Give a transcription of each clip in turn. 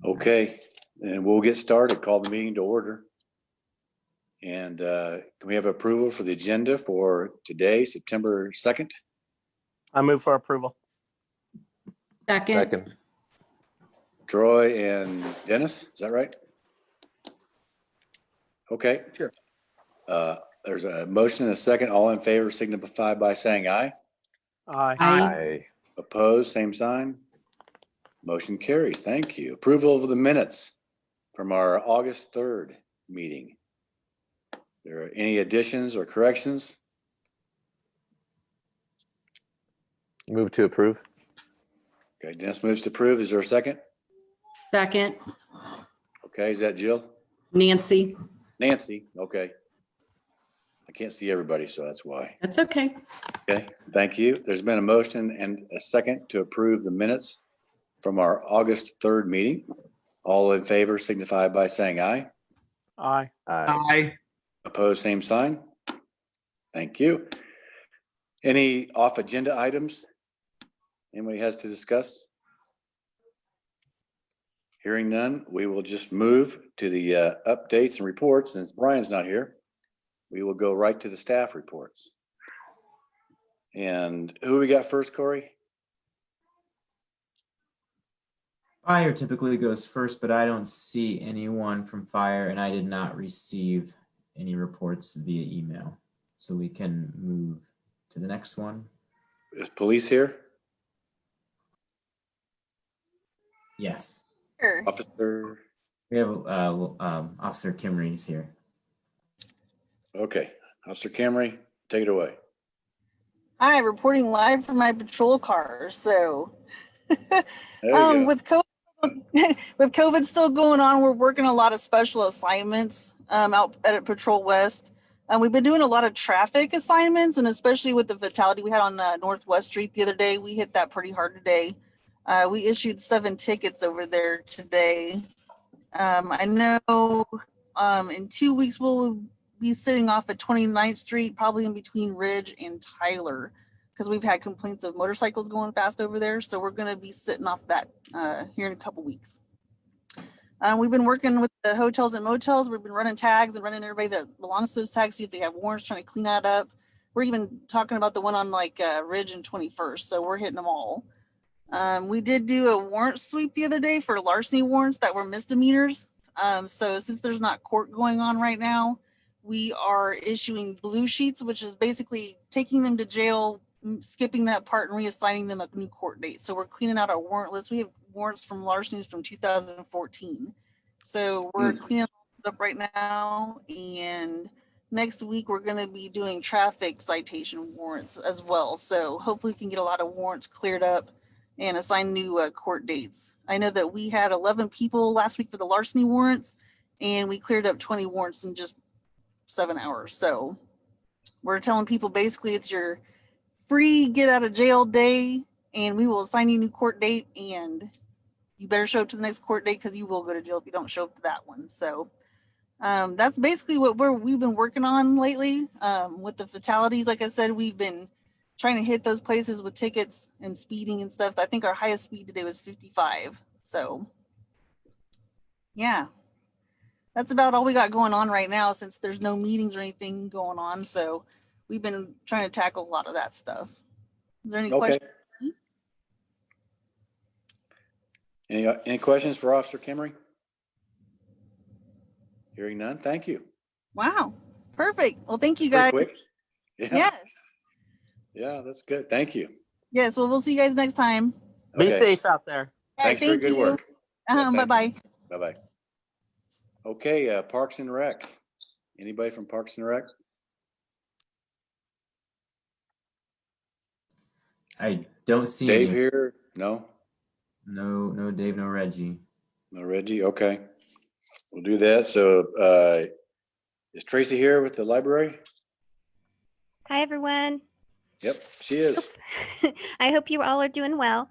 Okay, and we'll get started. Call the meeting to order. And can we have approval for the agenda for today, September 2nd? I move for approval. Second. Troy and Dennis, is that right? Okay. Sure. There's a motion and a second. All in favor signify by saying aye. Aye. Aye. Opposed, same sign. Motion carries. Thank you. Approval of the minutes from our August 3rd meeting. There are any additions or corrections? Move to approve. Okay, Dennis moves to approve. Is there a second? Second, Okay, is that Jill? Nancy. Nancy, okay. I can't see everybody, so that's why. That's okay. Okay, thank you. There's been a motion and a second to approve the minutes from our August 3rd meeting. All in favor signify by saying aye. Aye. Aye. Opposed, same sign. Thank you. Any off agenda items anybody has to discuss? Hearing none, we will just move to the updates and reports. Since Brian's not here, we will go right to the staff reports. And who we got first, Corey? Fire typically goes first, but I don't see anyone from fire, and I did not receive any reports via email. So we can move to the next one. Is police here? Yes, Sure. Officer? we have Officer Kimry is here. Okay, Officer Camry, take it away. Hi, reporting live from my patrol car. So, There you go. with COVID still going on, we're working a lot of special assignments out at Patrol West. We've been doing a lot of traffic assignments, and especially with the fatality we had on Northwest Street the other day, we hit that pretty hard today. We issued 7 tickets over there today. I know in 2 weeks we'll be sitting off at 29th Street, probably in between Ridge and Tyler, because we've had complaints of motorcycles going fast over there. So we're going to be sitting off that here in a couple weeks. We've been working with the hotels and motels. We've been running tags and running everybody that belongs to those tags, see if they have warrants, trying to clean that up. We're even talking about the one on like Ridge and 21st. So we're hitting them all. We did do a warrant sweep the other day for larceny warrants that were misdemeanors. So since there's not court going on right now, we are issuing blue sheets, which is basically taking them to jail, skipping that part and reassigning them a new court date. So we're cleaning out our warrant list. We have warrants from larcenies from 2014. So we're cleaning those up right now. And next week, we're going to be doing traffic citation warrants as well. So hopefully we can get a lot of warrants cleared up and assign new court dates. I know that we had 11 people last week for the larceny warrants, and we cleared up 20 warrants in just 7 hours. So we're telling people basically it's your free get out of jail day, and we will assign you a new court date, and you better show up to the next court date because you will go to jail if you don't show up to that one. So that's basically what we've been working on lately. With the fatalities, like I said, we've been trying to hit those places with tickets and speeding and stuff. I think our highest speed today was 55. So yeah, that's about all we got going on right now since there's no meetings or anything going on. So we've been trying to tackle a lot of that stuff. Is there any questions? Any questions for Officer Kimry? Hearing none, thank you. Wow, perfect. Well, thank you Pretty guys. quick. Yeah. Yes. Yeah, that's good. Thank you. Yes. Well, we'll see you guys next time. Be Okay. safe out there. All right, Thanks for your good work. Yeah, thank Bye-bye. you. Bye-bye. Okay, Parks and Rec. Anybody from Parks and Rec? I don't see Dave any. here? No? No Dave, no Reggie. No Reggie? Okay. We'll do that. So is Tracy here with the library? Hi, everyone. Yep, she is. I hope you all are doing well.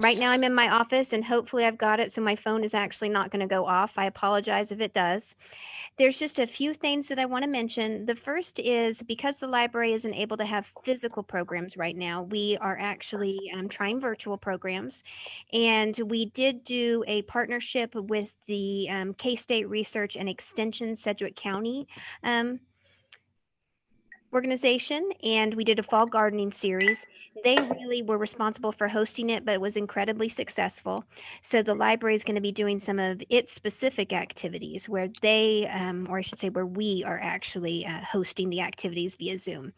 Right now I'm in my office and hopefully I've got it, so my phone is actually not going to go off. I apologize if it does. There's just a few things that I want to mention. The first is because the library isn't able to have physical programs right now, we are actually trying virtual programs. And we did do a partnership with the K-State Research and Extension Sedgwick County organization, and we did a fall gardening series. They really were responsible for hosting it, but it was incredibly successful. So the library is going to be doing some of its specific activities where they, or I should say, where we are actually hosting the activities via Zoom.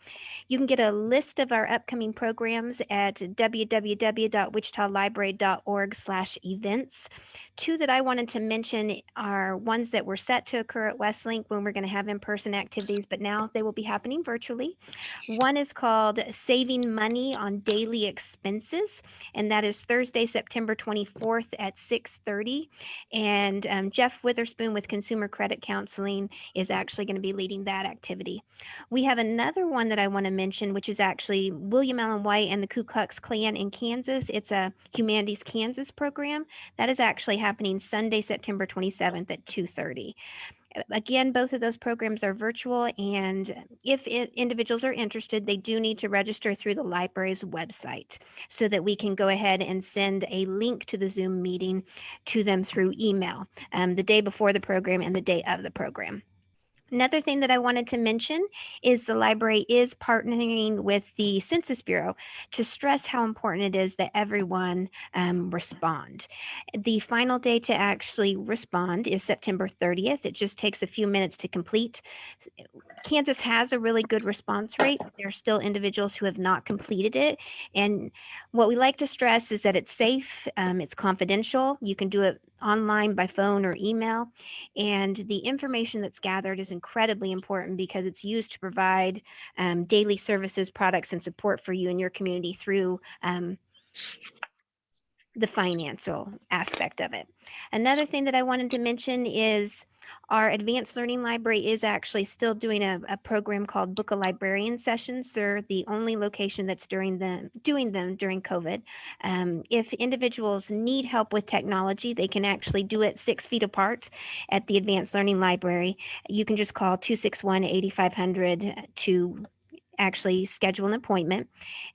You can get a list of our upcoming programs at www.wichitalibrary.org/events. Two that I wanted to mention are ones that were set to occur at Westlink when we're going to have in-person activities, but now they will be happening virtually. One is called Saving Money on Daily Expenses, and that is Thursday, September 24th at 6:30. And Jeff Witherspoon with Consumer Credit Counseling is actually going to be leading that activity. We have another one that I want to mention, which is actually William Allen White and the Ku Klux Klan in Kansas. It's a Humanities Kansas program. That is actually happening Sunday, September 27th at 2:30. Again, both of those programs are virtual, and if individuals are interested, they do need to register through the library's website so that we can go ahead and send a link to the Zoom meeting to them through email the day before the program and the day of the program. Another thing that I wanted to mention is the library is partnering with the Census Bureau to stress how important it is that everyone respond. The final day to actually respond is September 30th. It just takes a few minutes to complete. Kansas has a really good response rate. There are still individuals who have not completed it. And what we like to stress is that it's safe, it's confidential. You can do it online by phone or email. And the information that's gathered is incredibly important because it's used to provide daily services, products, and support for you and your community through the financial aspect of it. Another thing that I wanted to mention is our advanced learning library is actually still doing a program called Book a Librarian sessions. They're the only location that's doing them during COVID. If individuals need help with technology, they can actually do it 6 feet apart at the advanced learning library. You can just call 261-8500 to actually schedule an appointment.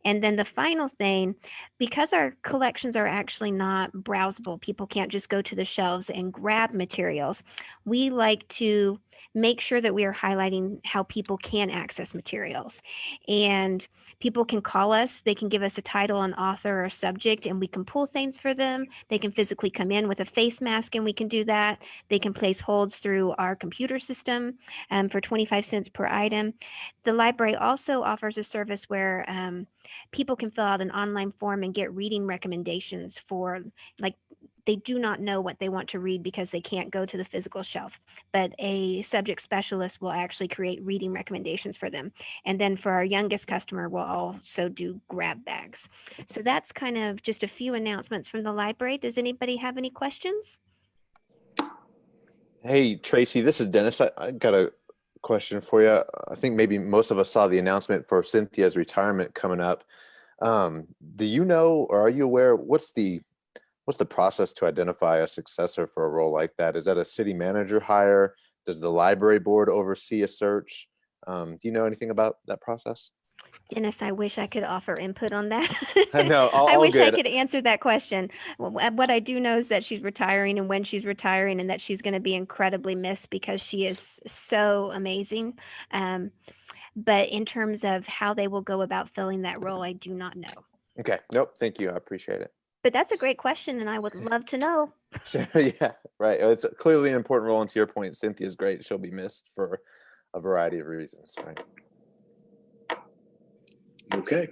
And then the final thing, because our collections are actually not browsable, people can't just go to the shelves and grab materials. We like to make sure that we are highlighting how people can access materials. And people can call us, they can give us a title, an author, or a subject, and we can pull things for them. They can physically come in with a face mask and we can do that. They can place holds through our computer system for 25 cents per item. The library also offers a service where people can fill out an online form and get reading recommendations for, like, they do not know what they want to read because they can't go to the physical shelf, but a subject specialist will actually create reading recommendations for them. And then for our youngest customer, we'll also do grab bags. So that's kind of just a few announcements from the library. Does anybody have any questions? Hey, Tracy, this is Dennis. I got a question for you. I think maybe most of us saw the announcement for Cynthia's retirement coming up. Do you know, or are you aware, what's the process to identify a successor for a role like that? Is that a city manager hire? Does the library board oversee a search? Do you know anything about that process? Dennis, I wish I could offer input on that. No, all I wish I good. could answer that question. What I do know is that she's retiring and when she's retiring, and that she's going to be incredibly missed because she is so amazing. But in terms of how they will go about filling that role, I do not know. Okay, nope, thank you. I appreciate it. But that's a great question, and I would love to know. Sure, yeah, right. It's clearly an important role, and to your point, Cynthia's great. She'll be missed for a variety of reasons, right? Okay.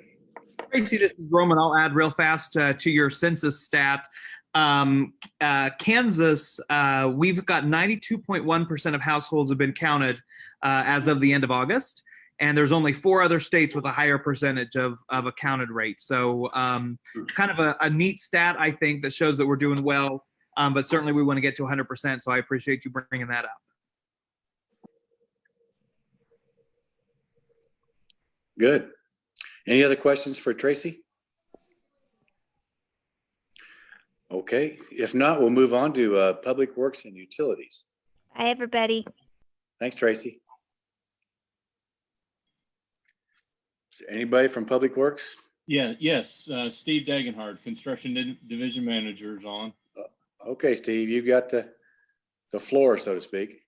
Tracy, this is Roman. I'll add real fast to your census stat. Kansas, we've got 92.1% of households have been counted as of the end of August. And there's only 4 other states with a higher percentage of a counted rate. So kind of a neat stat, I think, that shows that we're doing well. But certainly we want to get to 100%. So I appreciate you bringing that up. Good. Any other questions for Tracy? Okay, if not, we'll move on to Public Works and Utilities. Bye, everybody. Thanks, Tracy. Is there anybody from Public Works? Yes, Steve Dagenhart, Construction Division Manager is on. Okay, Steve, you've got the floor, so to speak.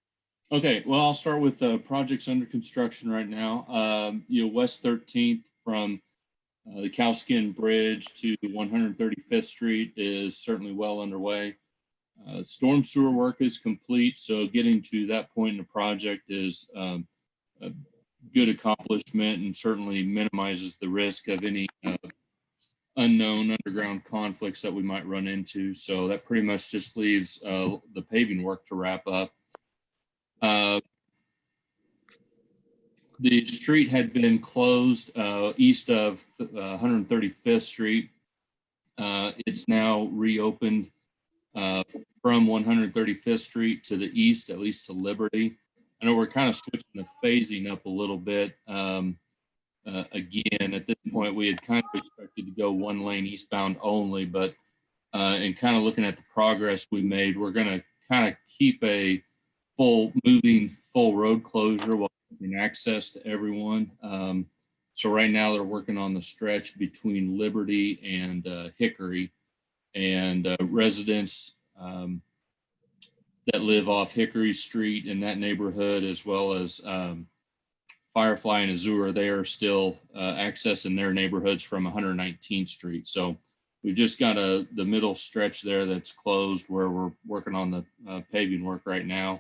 Okay, well, I'll start with projects under construction right now. West 13th from the Cowskin Bridge to 135th Street is certainly well underway. Storm sewer work is complete, so getting to that point in the project is a good accomplishment and certainly minimizes the risk of any unknown underground conflicts that we might run into. So that pretty much just leaves the paving work to wrap up. The street had been closed east of 135th Street. It's now reopened from 135th Street to the east, at least to Liberty. I know we're kind of switching the phasing up a little bit. Again, at this point, we had kind of expected to go one lane eastbound only, but in kind of looking at the progress we made, we're going to kind of keep a full road closure while giving access to everyone. So right now they're working on the stretch between Liberty and Hickory, and residents that live off Hickory Street in that neighborhood, as well as Firefly and Azure, they are still accessing their neighborhoods from 119th Street. So we've just got the middle stretch there that's closed where we're working on the paving work right now.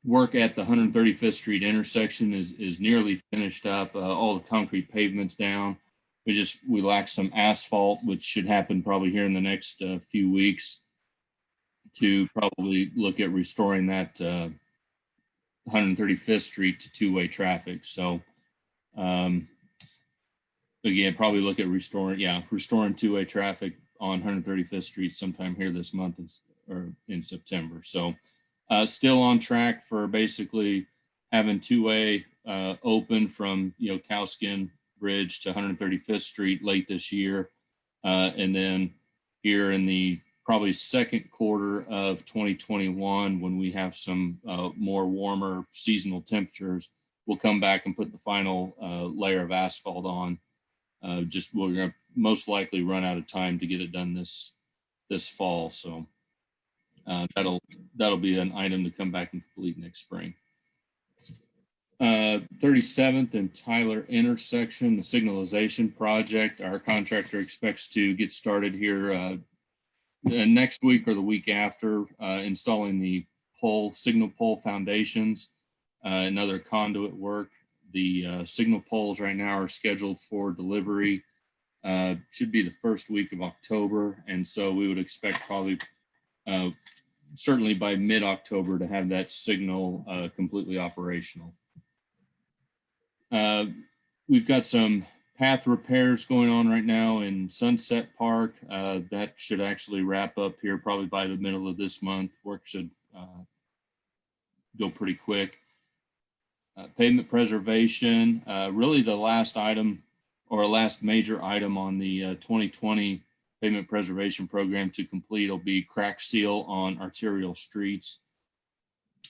Work at the 135th Street intersection is nearly finished up. All the concrete pavement's down. We lack some asphalt, which should happen probably here in the next few weeks, to probably look at restoring that 135th Street to two-way traffic. So again, probably look at restoring two-way traffic on 135th Street sometime here this month or in September. So still on track for basically having two-way open from Cowskin Bridge to 135th Street late this year, and then here in the probably second quarter of 2021, when we have some more warmer seasonal temperatures, we'll come back and put the final layer of asphalt on. We're going to most likely run out of time to get it done this fall. So that'll be an item to come back and complete next spring. 37th and Tyler intersection, the signalization project. Our contractor expects to get started here next week or the week after, installing the signal pole foundations and other conduit work. The signal poles right now are scheduled for delivery. Should be the first week of October, and so we would expect probably certainly by mid-October to have that signal completely operational. We've got some path repairs going on right now in Sunset Park. That should actually wrap up here probably by the middle of this month. Work should go pretty quick. Pavement preservation, really the last item or last major item on the 2020 pavement preservation program to complete will be crack seal on arterial streets.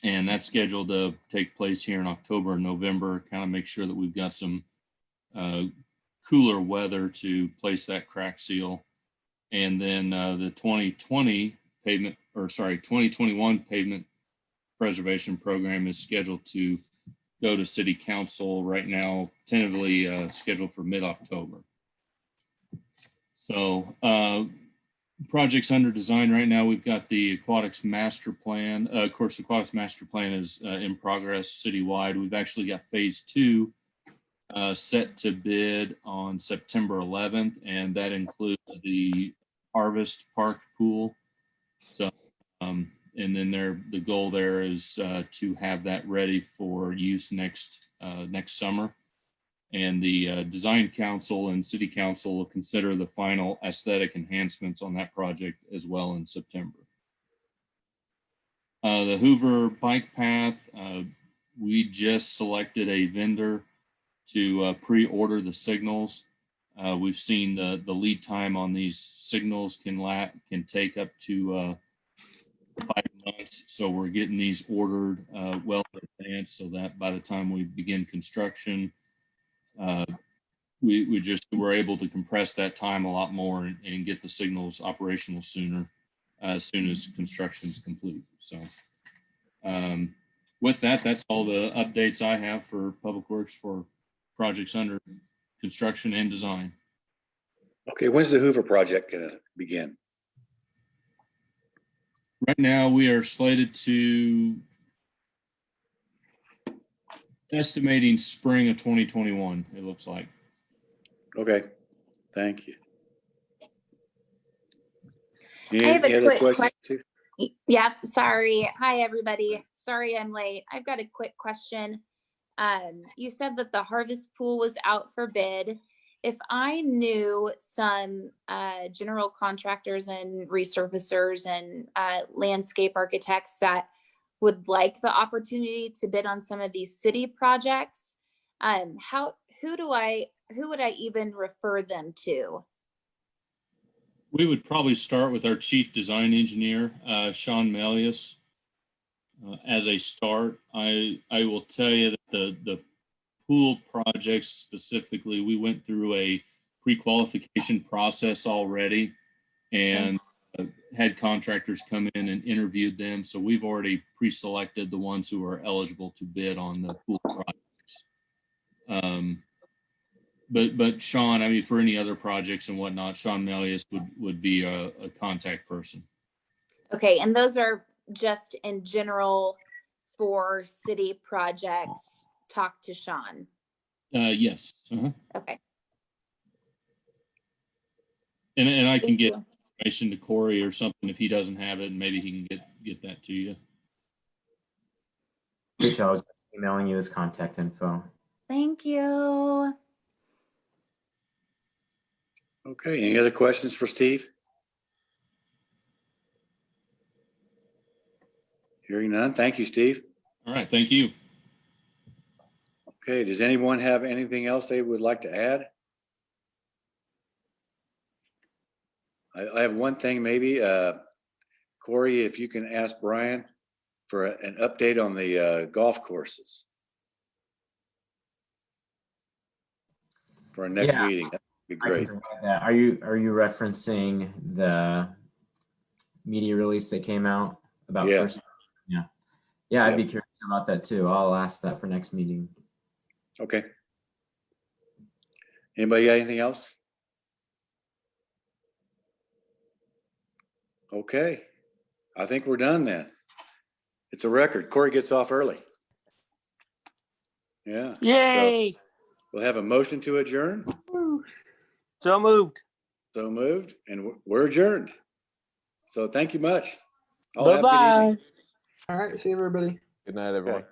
And that's scheduled to take place here in October and November, kind of make sure that we've got some cooler weather to place that crack seal. And then the 2021 pavement preservation program is scheduled to go to City Council right now, tentatively scheduled for mid-October. So projects under design right now, we've got the aquatics master plan. Of course, the aquatics master plan is in progress citywide. We've actually got phase 2 set to bid on September 11th, and that includes the Harvest Park pool. So, and then the goal there is to have that ready for use next summer. And the design council and city council will consider the final aesthetic enhancements on that project as well in September. The Hoover bike path, we just selected a vendor to pre-order the signals. We've seen the lead time on these signals can take up to 5 months. So we're getting these ordered well in advance so that by the time we begin construction, we're able to compress that time a lot more and get the signals operational sooner, as soon as construction is complete. So with that, that's all the updates I have for Public Works for projects under construction and design. Okay, when's the Hoover project gonna begin? Right now, we are slated to estimating spring of 2021, it looks like. Okay, thank you. I have a Any other quick questions too? Yeah, sorry. Hi, everybody. Sorry I'm late. I've got a quick question. You said that the harvest pool was out for bid. If I knew some general contractors and resurfacers and landscape architects that would like the opportunity to bid on some of these city projects, who would I even refer them to? We would probably start with our chief design engineer, Sean Melius. As a start, I will tell you that the pool projects specifically, we went through a pre-qualification process already and had contractors come in and interviewed them. So we've already pre-selected the ones who are eligible to bid on the pool projects. But Sean, I mean, for any other projects and whatnot, Sean Melius would be a contact person. Okay, and those are just in general for city projects. Talk to Sean. Yes. Uh-huh. Okay. And I can Thank get you. information to Corey or something if he doesn't have it, and maybe he can get that to you. Rachel, I was just emailing you his contact info. Thank you. Okay, any other questions for Steve? Hearing none, thank you, Steve. All right, thank you. Okay, does anyone have anything else they would like to add? I have one thing maybe, Corey, if you can ask Brian for an update on the golf courses for our next Yeah. meeting, that'd be I can great. provide that. Are you referencing the media release that came out about Yeah. first? Yeah. Yeah, I'd Yeah. be curious about that too. I'll ask that for next meeting. Okay. Anybody got anything else? Okay, I think we're done then. It's a record. Corey gets off early. Yeah. so Yay. We'll have a motion to adjourn. So moved. So moved, and we're adjourned. So thank you much. All have a good Bye-bye. evening. All right. See you, everybody. Good night, everyone. Okay.